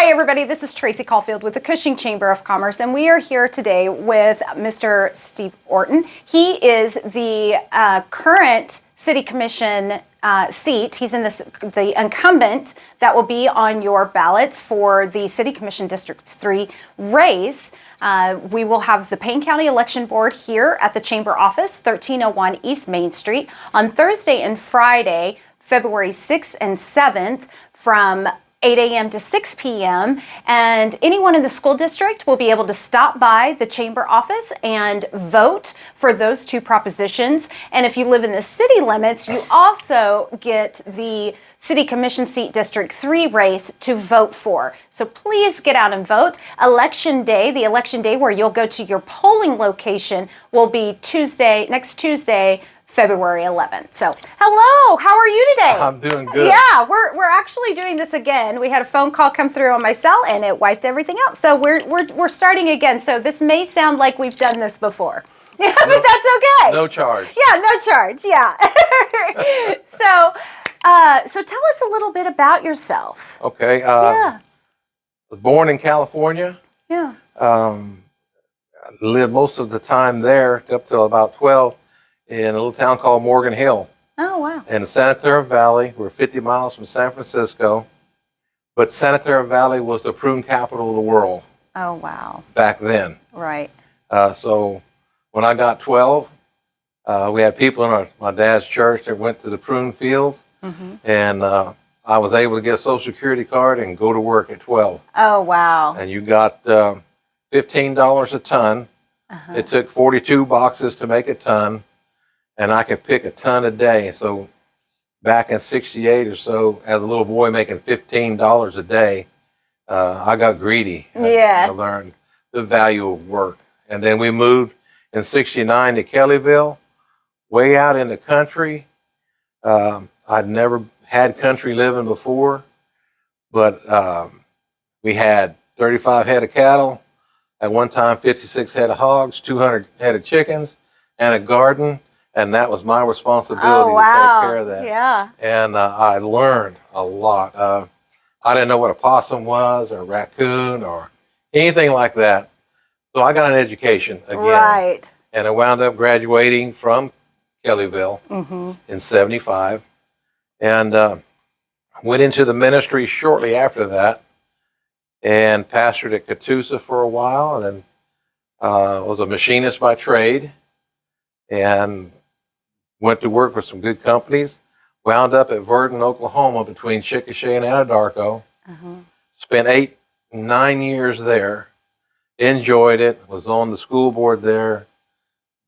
Hi, everybody. This is Tracy Caulfield with the Cushing Chamber of Commerce, and we are here today with Mr. Steve Orton. He is the current City Commission seat. He's in the incumbent that will be on your ballots for the City Commission District 3 race. We will have the Payne County Election Board here at the Chamber office, 1301 East Main Street, on Thursday and Friday, February 6th and 7th, from 8 a.m. to 6 p.m. And anyone in the school district will be able to stop by the chamber office and vote for those two propositions. And if you live in the city limits, you also get the City Commission seat District 3 race to vote for. So please get out and vote. Election day, the election day where you'll go to your polling location, will be next Tuesday, February 11th. So, hello, how are you today? I'm doing good. Yeah, we're actually doing this again. We had a phone call come through on my cell and it wiped everything out. So we're starting again. So this may sound like we've done this before. Yeah, but that's okay. No charge. Yeah, no charge. Yeah. So tell us a little bit about yourself. Okay. Yeah. Was born in California. Yeah. Lived most of the time there up till about 12 in a little town called Morgan Hill. Oh, wow. In the Santa Clara Valley. We're 50 miles from San Francisco. But Santa Clara Valley was the prune capital of the world. Oh, wow. Back then. Right. So when I got 12, we had people in my dad's church that went to the prune fields. Mm-hmm. And I was able to get a Social Security card and go to work at 12. Oh, wow. And you got $15 a ton. Uh-huh. It took 42 boxes to make a ton. And I could pick a ton a day. So back in 68 or so, as a little boy making $15 a day, I got greedy. Yeah. I learned the value of work. And then we moved in 69 to Kellyville, way out in the country. I'd never had country living before, but we had 35 head of cattle. At one time, 56 head of hogs, 200 head of chickens, and a garden. And that was my responsibility to take care of that. Yeah. And I learned a lot. I didn't know what a possum was or a raccoon or anything like that. So I got an education again. Right. And I wound up graduating from Kellyville in 75. And went into the ministry shortly after that and pastored at Catoosa for a while. And then was a machinist by trade. And went to work for some good companies. Wound up at Verdon, Oklahoma, between Chickasha and Anadarko. Spent 9 years there. Enjoyed it. Was on the school board there.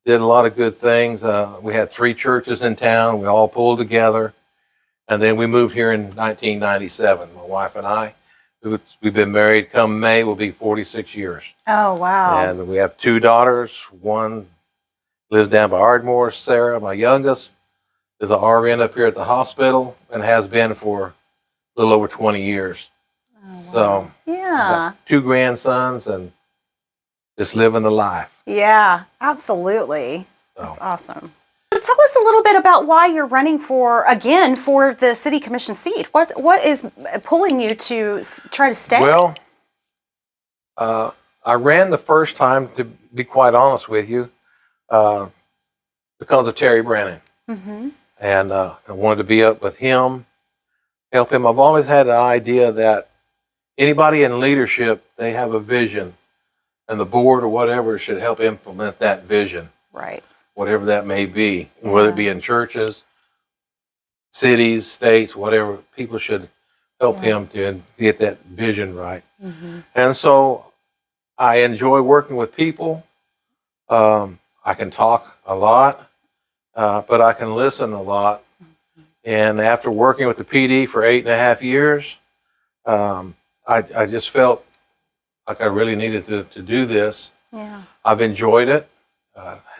Did a lot of good things. We had 3 churches in town. We all pulled together. And then we moved here in 1997. My wife and I, we've been married. Come May, will be 46 years. Oh, wow. And we have 2 daughters. One lives down by Ardmore. Sarah, my youngest, is an RN up here at the hospital and has been for a little over 20 years. Oh, wow. So, yeah. 2 grandsons and just living the life. Yeah, absolutely. That's So. awesome. So tell us a little bit about why you're running for the City Commission seat. What is pulling you to try to stay? Well, I ran the first time, to be quite honest with you, because of Terry Brannon. And I wanted to be up with him, help him. I've always had the idea that anybody in leadership, they have a vision, and the board or whatever should help implement that vision. Right. Whatever that may be, whether it be in churches, cities, states, whatever, people should help him to get that vision right. And so I enjoy working with people. I can talk a lot, but I can listen a lot. And after working with the PD for 8.5 years, I just felt like I really needed to do this. Yeah. I've enjoyed it,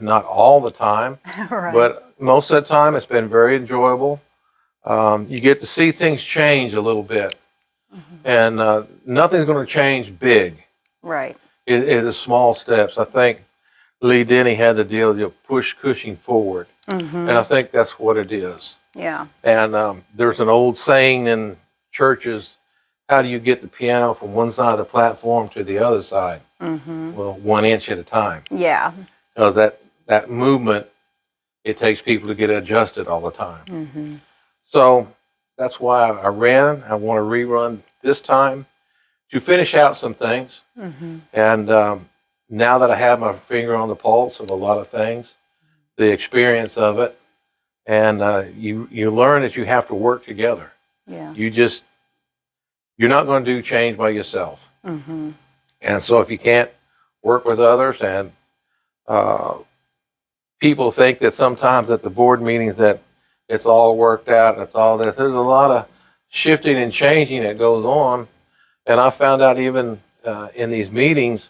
not all the time, Right. but most of the time it's been very enjoyable. You get to see things change a little bit, and nothing's going to change big. Right. It is small steps. I think Lee Denny had the deal to push Cushing forward, and I think that's what it is. Yeah. And there's an old saying in churches, how do you get the piano from one side of the platform to the other side? Well, 1 inch at a time. Yeah. That movement, it takes people to get adjusted all the time. So that's why I ran. I want to rerun this time to finish out some things. And now that I have my finger on the pulse of a lot of things, the experience of it, and you learn that you have to work together. Yeah. You're not going to do change by yourself. And so if you can't work with others, and people think that sometimes at the board meetings that it's all worked out and it's all this. There's a lot of shifting and changing that goes on. And I found out even in these meetings,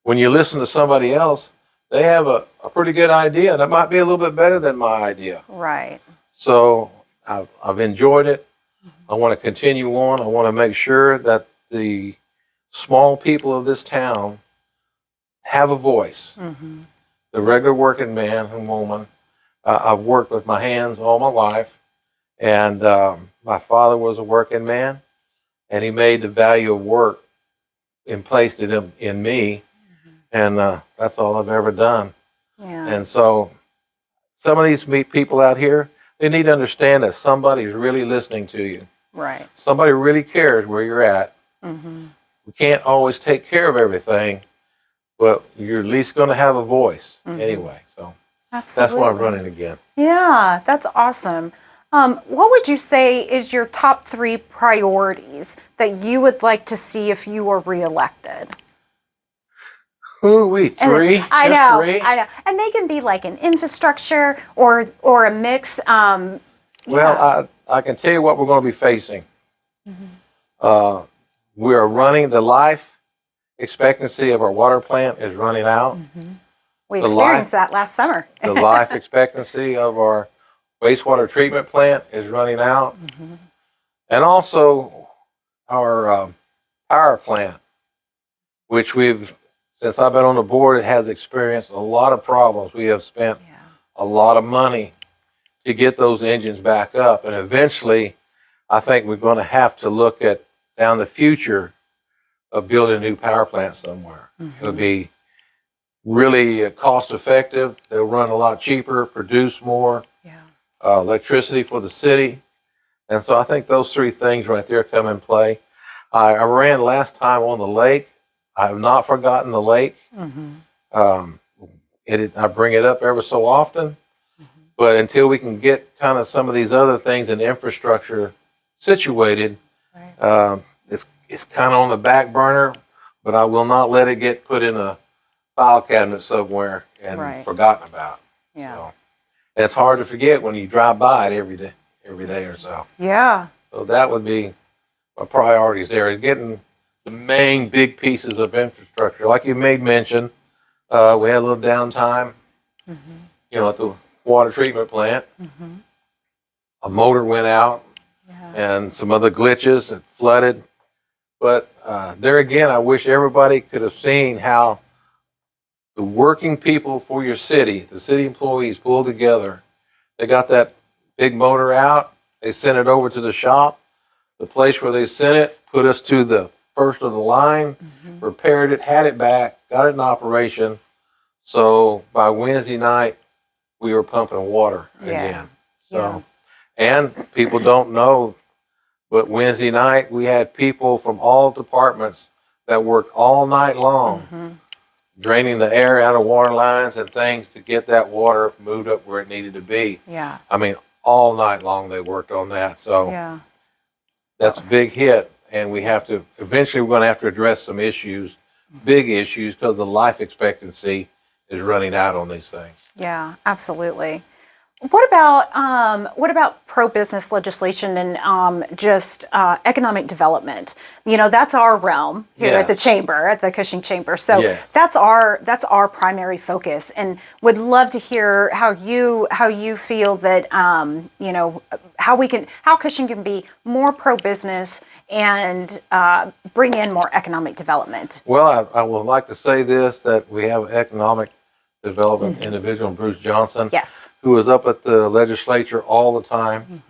when you listen to somebody else, they have a pretty good idea that might be a little bit better than my idea. Right. So I've enjoyed it. I want to continue on. I want to make sure that the small people of this town have a voice. The regular working man and woman. I've worked with my hands all my life, and my father was a working man, and he made the value of work and placed it in me, and that's all I've ever done. Yeah. And so some of these people out here, they need to understand that somebody's really listening to you. Right. Somebody really cares where you're at. We can't always take care of everything, but you're at least going to have a voice anyway. So Absolutely. that's why I'm running again. Yeah, that's awesome. What would you say is your top 3 priorities that you would like to see if you were reelected? Ooh, three? I Just know, three? I know. And they can be like an infrastructure or a mix. Well, I can tell you what we're going to be facing. We are running, the life expectancy of our water plant is running out. We the experienced that last summer. The life expectancy of our wastewater treatment plant is running out. And also our power plant, which since I've been on the board, it has experienced a lot of problems. We have spent a lot of money to get those engines back up. And eventually, I think we're going to have to look at down the future of building a new power plant somewhere. It'll be really cost effective. They'll run a lot cheaper, produce more electricity for the city. And so I think those 3 things right there come in play. I ran last time on the lake. I have not forgotten the lake. I bring it up ever so often. But until we can get kind of some of these other things in infrastructure situated, it's kind of on the back burner, but I will not let it get put in a file cabinet somewhere and forgotten about. Yeah. So, and it's hard to forget when you drive by it every day or so. Yeah. So that would be my priorities there, is getting the main big pieces of infrastructure. Like you made mention, we had a little downtime, at the water treatment plant. A motor went out and some other glitches. It flooded. But there again, I wish everybody could have seen how the working people for your city, the city employees pulled together. They got that big motor out. They sent it over to the shop. The place where they sent it put us to the first of the line, repaired it, had it back, got it in operation. So by Wednesday night, we were pumping water again. So, and people don't know, but Wednesday night we had people from all departments that worked all night long, draining the air out of water lines and things to get that water moved up where it needed to be. Yeah. I mean, all night long they worked on that. So that's a big hit, and we have to eventually we're going to have to address some issues, big issues, because the life expectancy is running out on these things. Yeah, absolutely. What about pro-business legislation and just economic development? That's our realm here at the chamber, at the Cushing Chamber. So that's our primary focus, and would love to hear how you feel that how Cushing can be more pro-business and bring in more economic development. Well, I would like to say this, that we have economic development individual, Bruce Johnson, who is up at the legislature all the time.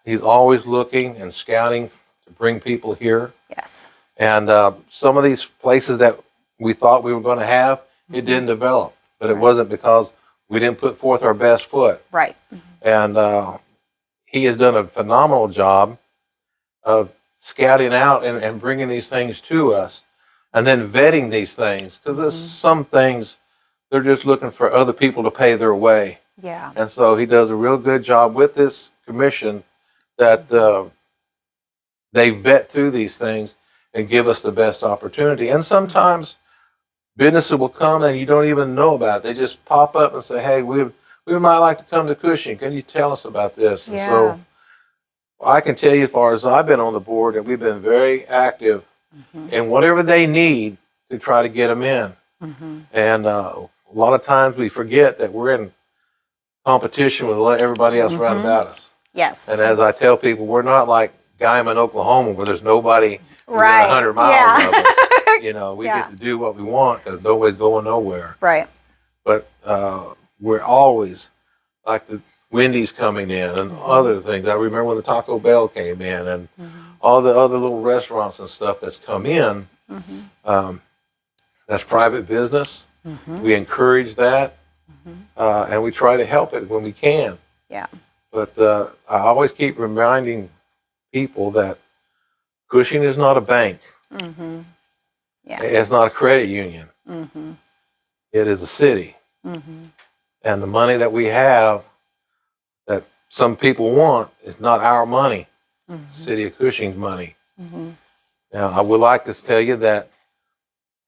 He's always looking and scouting to bring people here. Yes. And some of these places that we thought we were going to have, it didn't develop. But it wasn't because we didn't put forth our best foot. Right. And he has done a phenomenal job of scouting out and bringing these things to us and then vetting these things. Because there's some things, they're just looking for other people to pay their way. Yeah. And so he does a real good job with this commission that they vet through these things and give us the best opportunity. And sometimes businesses will come and you don't even know about it. They just pop up and say, hey, we might like to come to Cushing. Can you tell us about this? Yeah. And so I can tell you, as far as I've been on the board, that we've been very active in whatever they need to try to get them in. And a lot of times we forget that we're in competition with everybody else around about us. Yes. And as I tell people, we're not like Guyman, Oklahoma, where there's nobody within Right. 100 miles Yeah. of us. You know, we get to do what we want because nobody's going nowhere. Right. But we're always like the Wendy's coming in and other things. I remember when the Taco Bell came in and all the other little restaurants and stuff that's come in. That's private business. We encourage that, and we try to help it when we can. Yeah. But I always keep reminding people that Cushing is not a bank. Yeah. It's not a credit union. It is a city. And the money that we have that some people want is not our money. City of Cushing's money. Now, I would like to tell you that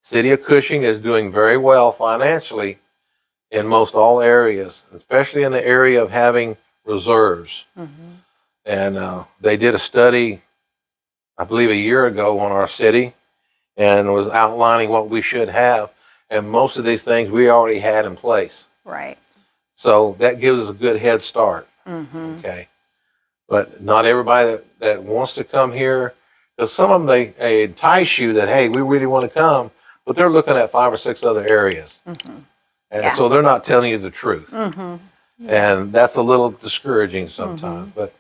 City of Cushing is doing very well financially in most all areas, especially in the area of having reserves. And they did a study, I believe a year ago, on our city and was outlining what we should have. And most of these things we already had in place. Right. So that gives us a good head start. Okay. But not everybody that wants to come here, because some of them, they entice you that, hey, we really want to come, but they're looking at 5 or 6 other areas. And so they're not telling you the truth. And that's a little discouraging sometimes. But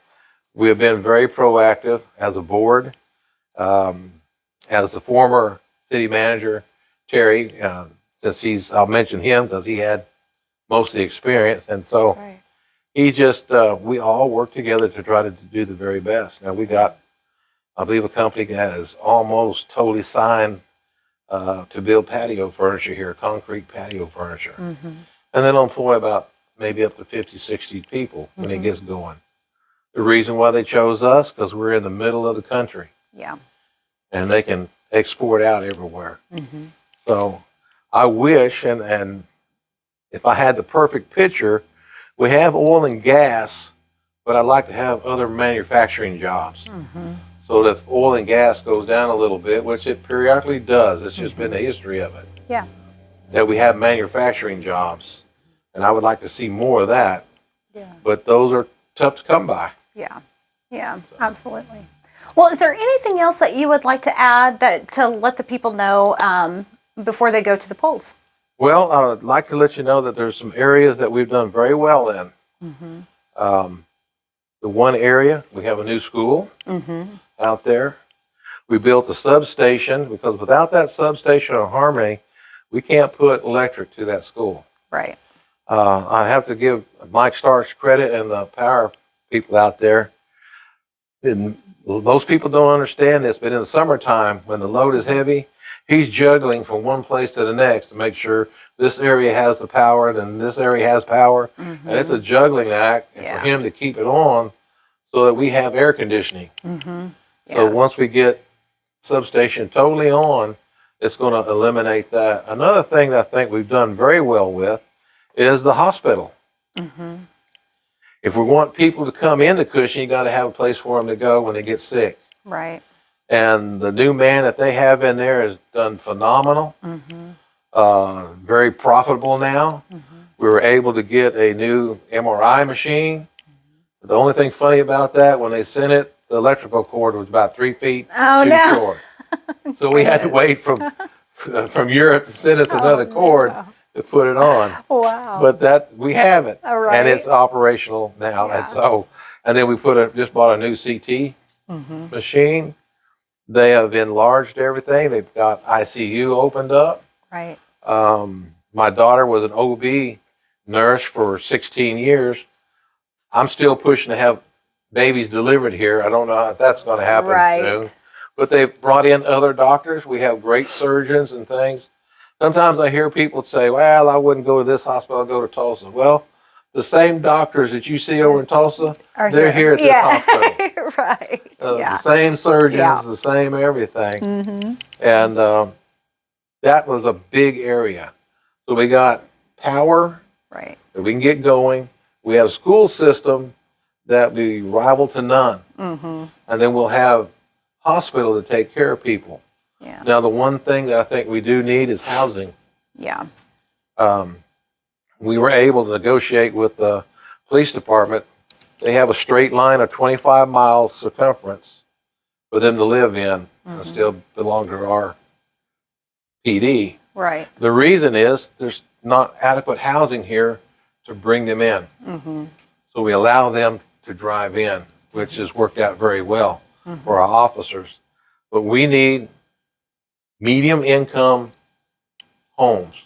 we have been very proactive as a board. As the former city manager, Terry, since I'll mention him because he had most of the experience. And so he just, we all work together to try to do the very best. Now we got, I believe, a company that is almost totally signed to build patio furniture here, concrete patio furniture. And they'll employ about maybe up to 50, 60 people when it gets going. The reason why they chose us, because we're in the middle of the country. Yeah. And they can export out everywhere. So I wish, and if I had the perfect picture, we have oil and gas, but I'd like to have other manufacturing jobs. So that if oil and gas goes down a little bit, which it periodically does, it's just been the history of it. Yeah. That we have manufacturing jobs. And I would like to see more of that. Yeah. But those are tough to come by. Yeah. Yeah. Absolutely. Well, is there anything else that you would like to add to let the people know before they go to the polls? Well, I would like to let you know that there's some areas that we've done very well in. The one area, we have a new school out there. We built a substation because without that substation on Harmony, we can't put electric to that school. Right. I have to give Mike Starks credit and the power people out there. And most people don't understand this, but in the summertime, when the load is heavy, he's juggling from one place to the next to make sure this area has the power, then this area has power. And it's a juggling act for him to keep it on so that we have air conditioning. So once we get substation totally on, it's going to eliminate that. Another thing that I think we've done very well with is the hospital. If we want people to come into Cushing, you got to have a place for them to go when they get sick. Right. And the new man that they have in there has done phenomenal. Very profitable now. We were able to get a new MRI machine. The only thing funny about that, when they sent it, the electrical cord was about 3 feet too short. So we had to wait from Europe to send us another cord to put it on. Wow. But that we have it, Right. and it's operational now. And so, and then we just bought a new CT machine. They have enlarged everything. They've got ICU opened up. Right. My daughter was an OB nurse for 16 years. I'm still pushing to have babies delivered here. I don't know if that's going to happen soon. But they've brought in other doctors. We have great surgeons and things. Sometimes I hear people say, well, I wouldn't go to this hospital, I'll go to Tulsa. Well, the same doctors that you see over in Tulsa, they're here at this hospital. Right. The same surgeons, the same everything. And that was a big area. So we got power that we can get going. We have a school system that we rival to none. And then we'll have hospital to take care of people. Now, the one thing that I think we do need is housing. We were able to negotiate with the police department. They have a straight line of 25 miles circumference for them to live in and still belong to our PD. Right. The reason is there's not adequate housing here to bring them in. So we allow them to drive in, which has worked out very well for our officers. But we need medium income homes.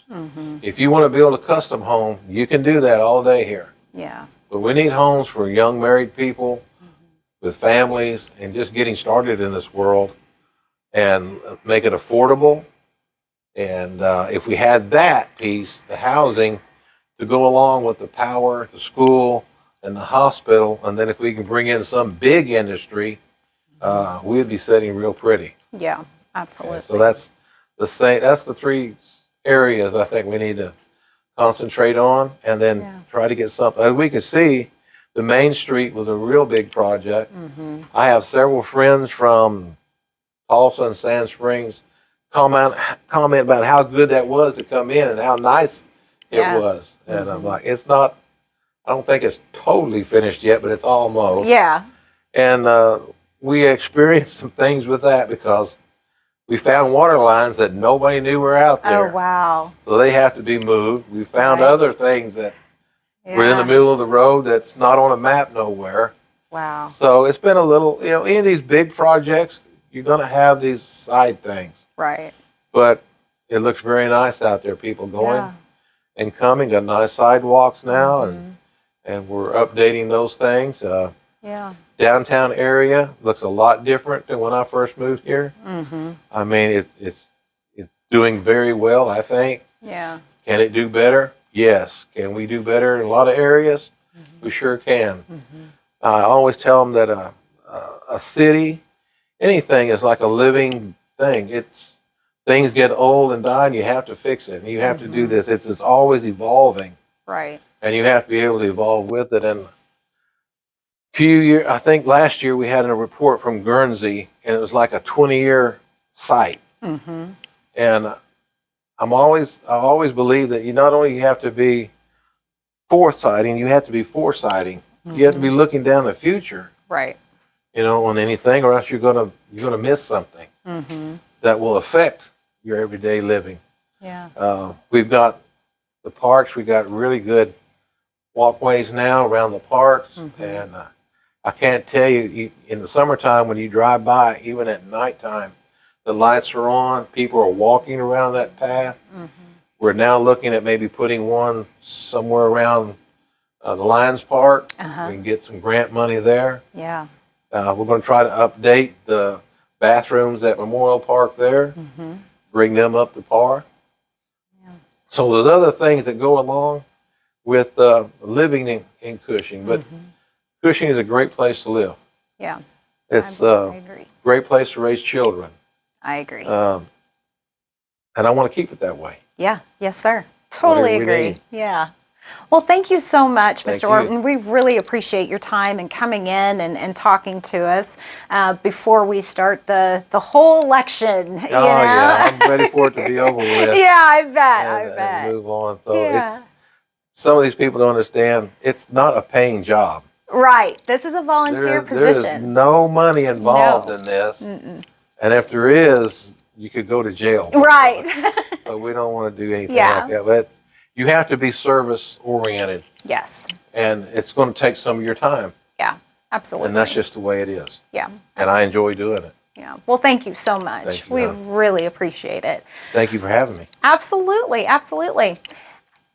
If you want to build a custom home, you can do that all day here. But we need homes for young married people with families and just getting started in this world, and make it affordable. And if we had that piece, the housing, to go along with the power, the school, and the hospital, and then if we can bring in some big industry, we'd be sitting real pretty. Yeah, absolutely. And so that's the three areas I think we need to concentrate on, and then try to get something. As we can see, the Main Street was a real big project. I have several friends from Tulsa and Sand Springs comment about how good that was to come in and how nice it was. And I'm like, it's not, I don't think it's totally finished yet, but it's almost. And we experienced some things with that because we found water lines that nobody knew were out there. Oh, wow. So they have to be moved. We found other things that were in the middle of the road that's not on a map nowhere. Wow. So it's been a little, any of these big projects, you're going to have these side things. Right. But it looks very nice out there. People going and coming. Got nice sidewalks now, and we're updating those things. Downtown area looks a lot different than when I first moved here. I mean, it's doing very well, I think. Can it do better? Yes. Can we do better in a lot of areas? We sure can. I always tell them that a city, anything is like a living thing. Things get old and die, and you have to fix it. And you have to do this. It's always evolving. Right. And you have to be able to evolve with it. And few years, I think last year we had a report from Guernsey, and it was like a 20-year site. And I've always believed that you not only have to be foresighting, you have to be foresighting. You have to be looking down the future. Right. On anything, or else you're gonna miss something that will affect your everyday living. We've got the parks. We got really good walkways now around the parks, and I can't tell you, in the summertime when you drive by, even at nighttime, the lights are on. People are walking around that path. We're now looking at maybe putting one somewhere around the Lions Park. We can get some grant money there. We're going to try to update the bathrooms at Memorial Park there, bring them up to par. So there's other things that go along with living in Cushing, but Cushing is a great place to live. It's a great place to raise children. I agree. And I want to keep it that way. Yes, sir. Totally agree. Well, thank you so much, Mr. Orton. We really appreciate your time and coming in and talking to us before we start the whole election. I'm ready for it to be over with. I bet. And move on. So some of these people don't understand, it's not a paying job. Right. This is a volunteer position. There's no money involved in this. And if there is, you could go to jail. Right. So we don't want to do anything like that. But you have to be service oriented. Yes. And it's going to take some of your time. Absolutely. And that's just the way it is. Yeah. And I enjoy doing it. Yeah. Well, thank you so much. Thank you, We hon. really appreciate it. Thank you for having me. Absolutely. Absolutely.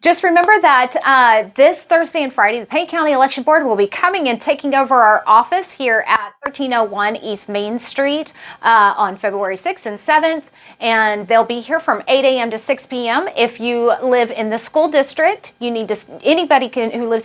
Just remember that this Thursday and Friday, the Payne County Election Board will be coming and taking over our office here at 1301 East Main Street on February 6th and 7th. And they'll be here from 8 a.m. to 6 p.m. If you live in the school district, who lives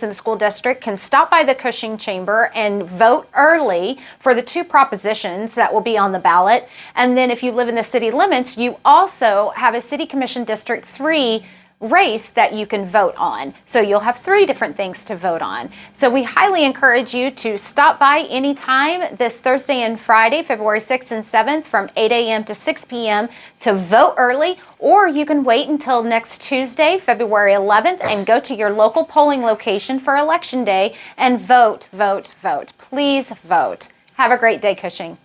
in the school district can stop by the Cushing Chamber and vote early for the 2 propositions that will be on the ballot. And then if you live in the city limits, you also have a City Commission District 3 race that you can vote on. So you'll have 3 different things to vote on. So we highly encourage you to stop by anytime this Thursday and Friday, February 6th and 7th from 8 a.m. to 6 p.m. to vote early, or you can wait until next Tuesday, February 11th, and go to your local polling location for Election Day and vote, vote, vote. Please vote. Have a great day, Cushing.